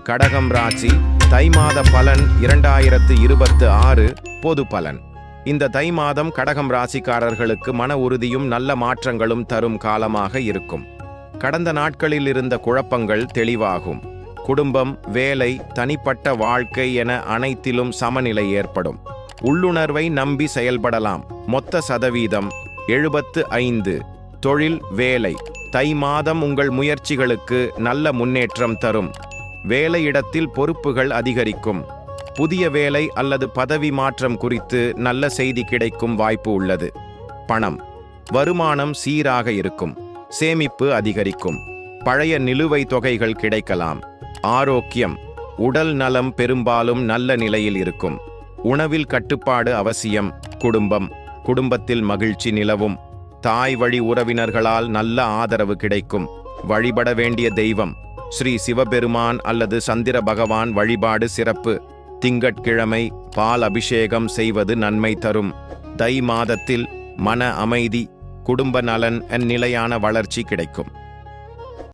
கடகம் ராசி தை மாத பலன் 2026 பொது பலன். இந்த தை மாதம் கடகம் ராசிக்காரர்களுக்கு மன உறுதியும் நல்ல மாற்றங்களும் தரும் காலமாக இருக்கும். கடந்த நாட்களில் இருந்த குழப்பங்கள் தெளிவாகும். குடும்பம், வேலை, தனிப்பட்ட வாழ்க்கை என அனைத்திலும் சமநிலை ஏற்படும். உள்ளுணர்வை நம்பி செயல்படலாம். மொத்த சதவீதம் 75. தொழில், வேலை. தை மாதம் உங்கள் முயற்சிகளுக்கு நல்ல முன்னேற்றம் தரும். வேலையிடத்தில் பொறுப்புகள் அதிகரிக்கும். புதிய வேலை அல்லது பதவி மாற்றம் குறித்து நல்ல செய்தி கிடைக்கும் வாய்ப்பு உள்ளது. பணம், வருமானம் சீராக இருக்கும். சேமிப்பு அதிகரிக்கும். பழைய நிலுவைத் தொகைகள் கிடைக்கலாம். ஆரோக்கியம், உடல் நலம் பெரும்பாலும் நல்ல நிலையில் இருக்கும். உணவில் கட்டுப்பாடு அவசியம். குடும்பத்தில் மகிழ்ச்சி நிலவும். தாய் வழி உறவினர்களால் நல்ல ஆதரவு கிடைக்கும். வழிபட வேண்டிய தெய்வம் ஸ்ரீ சிவபெருமான் அல்லது சந்திர பகவான் வழிபாடு சிறப்பு. திங்கட்கிழமை பால் அபிஷேகம் செய்வது நன்மை தரும். தை மாதத்தில் மன அமைதி, குடும்ப நலன், நிலையான வளர்ச்சி கிடைக்கும்.